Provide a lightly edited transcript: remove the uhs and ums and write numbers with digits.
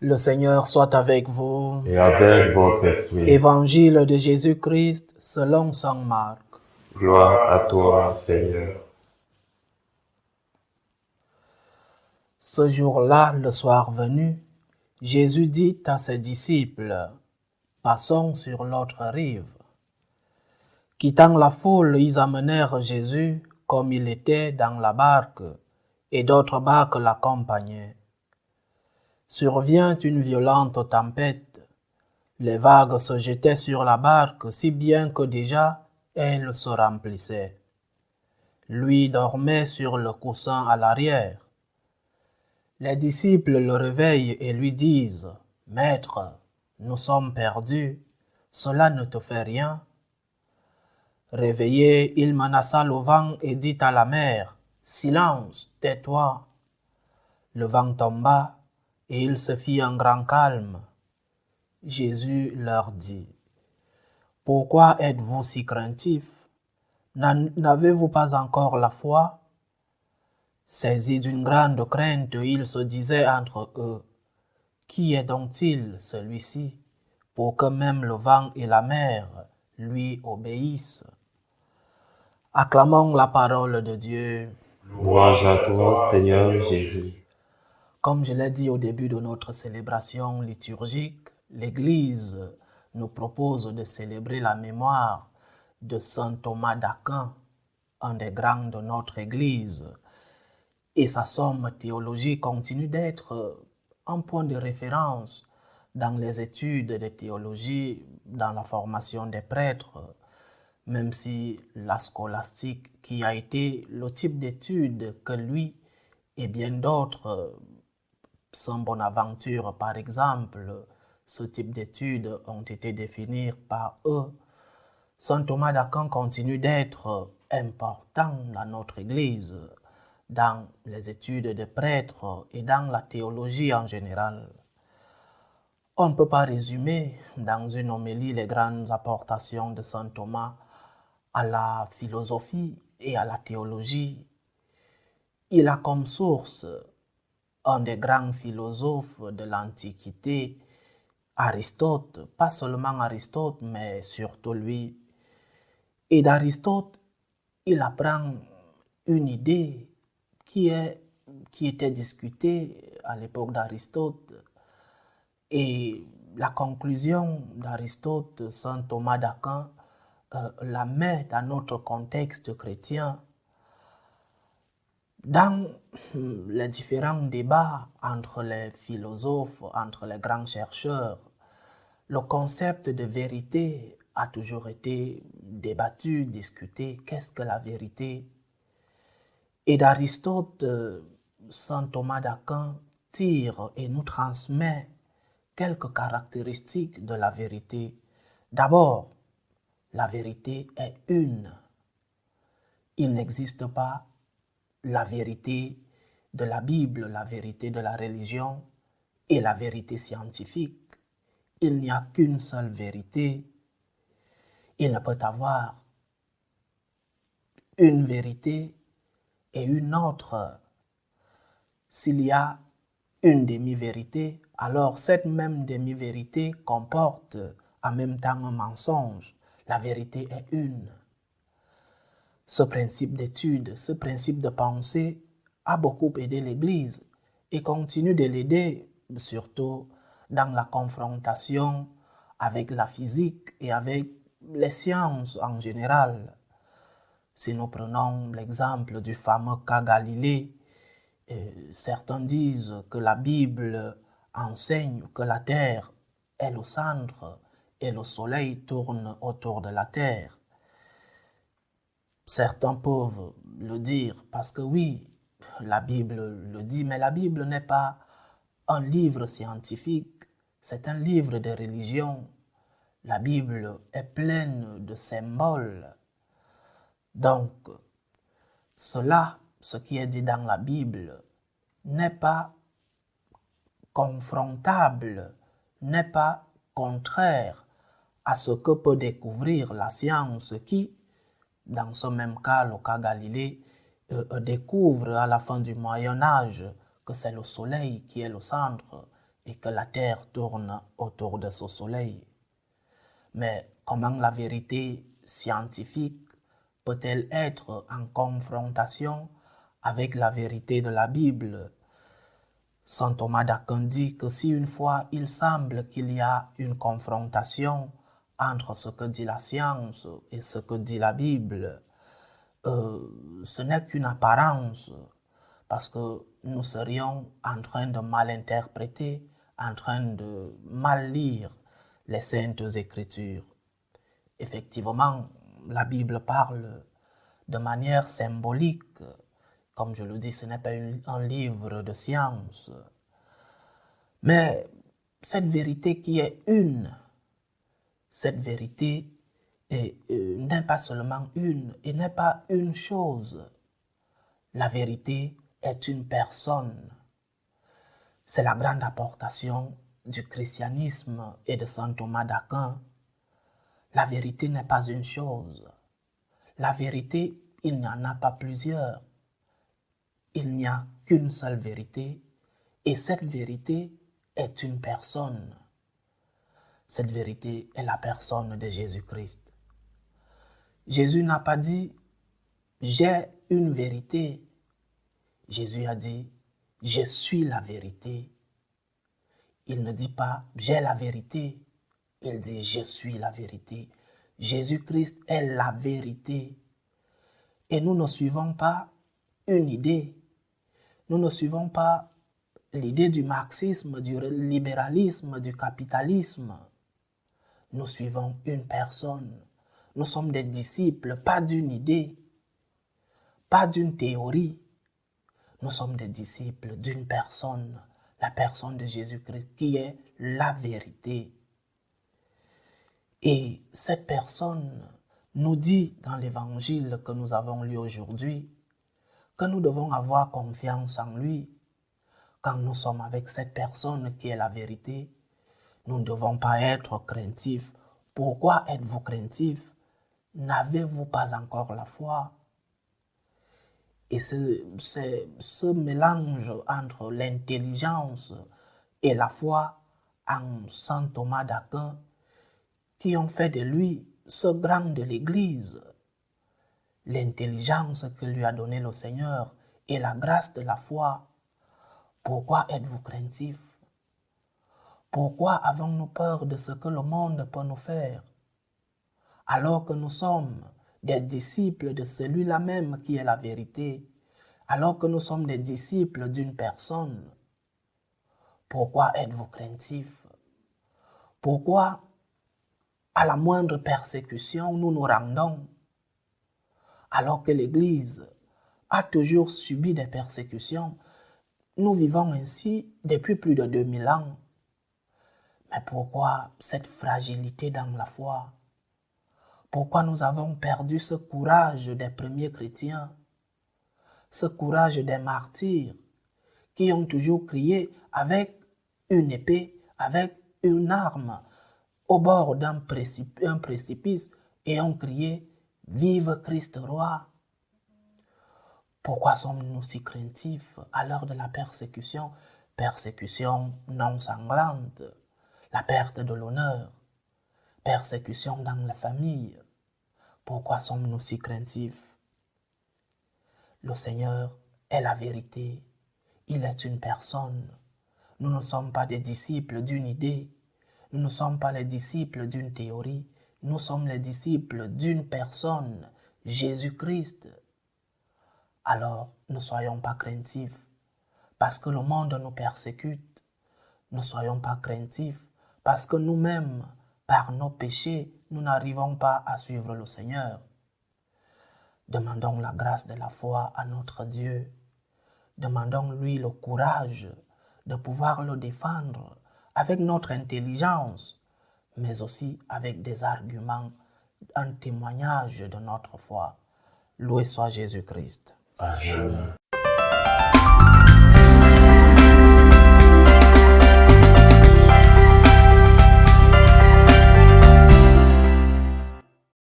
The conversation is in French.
Le Seigneur soit avec vous. Et avec votre esprit. Évangile de Jésus-Christ selon saint Marc. Gloire à toi, Seigneur. Ce jour-là, le soir venu, Jésus dit à ses disciples, « Passons sur l'autre rive. » Quittant la foule, ils amenèrent Jésus comme il était dans la barque, et d'autres barques l'accompagnaient. Survient une violente tempête. Les vagues se jetaient sur la barque si bien que déjà elle se remplissait. Lui dormait sur le coussin à l'arrière. Les disciples le réveillent et lui disent, « Maître, nous sommes perdus, cela ne te fait rien ?» Réveillé, il menaça le vent et dit à la mer, « Silence, tais-toi !» Le vent tomba et il se fit un grand calme. Jésus leur dit, « Pourquoi êtes-vous si craintifs? N'avez-vous pas encore la foi ?» Saisis d'une grande crainte, ils se disaient entre eux, « Qui est donc-il celui-ci, pour que même le vent et la mer lui obéissent ?» Acclamons la parole de Dieu. Louange à toi, Seigneur Jésus. Comme je l'ai dit au début de notre célébration liturgique, l'Église nous propose de célébrer la mémoire de saint Thomas d'Aquin, un des grands de notre Église. Et sa somme théologique continue d'être un point de référence dans les études de théologie, dans la formation des prêtres, même si la scolastique, qui a été le type d'études que lui et bien d'autres, Saint Bonaventure par exemple, ce type d'études ont été définies par eux. Saint Thomas d'Aquin continue d'être important dans notre Église, dans les études des prêtres et dans la théologie en général. On ne peut pas résumer dans une homélie les grandes apportations de saint Thomas à la philosophie et à la théologie. Il a comme source un des grands philosophes de l'Antiquité, Aristote, pas seulement Aristote, mais surtout lui. Et d'Aristote, il apprend une idée qui était discutée à l'époque d'Aristote. Et la conclusion d'Aristote, saint Thomas d'Aquin, la met dans notre contexte chrétien. Dans les différents débats entre les philosophes, entre les grands chercheurs, le concept de vérité a toujours été débattu, discuté. Qu'est-ce que la vérité? Et d'Aristote, saint Thomas d'Aquin tire et nous transmet quelques caractéristiques de la vérité. D'abord, la vérité est une. Il n'existe pas la vérité de la Bible, la vérité de la religion et la vérité scientifique. Il n'y a qu'une seule vérité. Il ne peut avoir une vérité et une autre. S'il y a une demi-vérité, alors cette même demi-vérité comporte en même temps un mensonge. La vérité est une. Ce principe d'étude, ce principe de pensée a beaucoup aidé l'Église et continue de l'aider, surtout dans la confrontation avec la physique et avec les sciences en général. Si nous prenons l'exemple du fameux cas Galilée, certains disent que la Bible enseigne que la Terre est le centre et le Soleil tourne autour de la Terre. Certains peuvent le dire parce que oui, la Bible le dit, mais la Bible n'est pas un livre scientifique, c'est un livre de religion. La Bible est pleine de symboles. Donc, ce qui est dit dans la Bible, n'est pas confrontable, n'est pas contraire à ce que peut découvrir la science qui, dans ce même cas, le cas Galilée, découvre à la fin du Moyen Âge que c'est le Soleil qui est le centre et que la terre tourne autour de ce soleil. Mais comment la vérité scientifique peut-elle être en confrontation avec la vérité de la Bible? Saint Thomas d'Aquin dit que si une fois il semble qu'il y a une confrontation entre ce que dit la science et ce que dit la Bible, ce n'est qu'une apparence, parce que nous serions en train de mal interpréter, en train de mal lire les Saintes Écritures. Effectivement, la Bible parle de manière symbolique. Comme je le dis, ce n'est pas un livre de science. Mais cette vérité qui est une, cette vérité n'est pas seulement une et n'est pas une chose. La vérité est une personne. C'est la grande apportation du christianisme et de saint Thomas d'Aquin. La vérité n'est pas une chose. La vérité, il n'y en a pas plusieurs. Il n'y a qu'une seule vérité, et cette vérité est une personne. Cette vérité est la personne de Jésus-Christ. Jésus n'a pas dit « j'ai une vérité ». Jésus a dit « je suis la vérité ». Il ne dit pas « j'ai la vérité ». Il dit « je suis la vérité ». Jésus-Christ est la vérité. Et nous ne suivons pas une idée. Nous ne suivons pas l'idée du marxisme, du libéralisme, du capitalisme. Nous suivons une personne. Nous sommes des disciples, pas d'une idée, pas d'une théorie. Nous sommes des disciples d'une personne, la personne de Jésus-Christ, qui est la vérité. Et cette personne nous dit dans l'évangile que nous avons lu aujourd'hui que nous devons avoir confiance en lui. Quand nous sommes avec cette personne qui est la vérité, nous ne devons pas être craintifs. Pourquoi êtes-vous craintifs? N'avez-vous pas encore la foi? Et c'est ce mélange entre l'intelligence et la foi en saint Thomas d'Aquin qui ont fait de lui ce grand de l'Église. L'intelligence que lui a donnée le Seigneur et la grâce de la foi. Pourquoi êtes-vous craintifs? Pourquoi avons-nous peur de ce que le monde peut nous faire? Alors que nous sommes des disciples de celui-là même qui est la vérité, alors que nous sommes des disciples d'une personne, pourquoi êtes-vous craintifs? Pourquoi, à la moindre persécution, nous nous rendons? Alors que l'Église a toujours subi des persécutions, nous vivons ainsi depuis plus de 2000 ans. Mais pourquoi cette fragilité dans la foi? Pourquoi nous avons perdu ce courage des premiers chrétiens, ce courage des martyrs qui ont toujours crié avec une épée, avec une arme, au bord d'un précipice et ont crié « Vive Christ roi !» Pourquoi sommes-nous si craintifs à l'heure de la persécution? Persécution non sanglante, la perte de l'honneur, persécution dans la famille. Pourquoi sommes-nous si craintifs? Le Seigneur est la vérité. Il est une personne. Nous ne sommes pas des disciples d'une idée. Nous ne sommes pas les disciples d'une théorie. Nous sommes les disciples d'une personne, Jésus-Christ. Alors, ne soyons pas craintifs. Parce que le monde nous persécute. Ne soyons pas craintifs. Parce que nous-mêmes, par nos péchés, nous n'arrivons pas à suivre le Seigneur. Demandons la grâce de la foi à notre Dieu. Demandons-lui le courage de pouvoir le défendre avec notre intelligence, mais aussi avec des arguments, un témoignage de notre foi. Loué soit Jésus-Christ. Amen.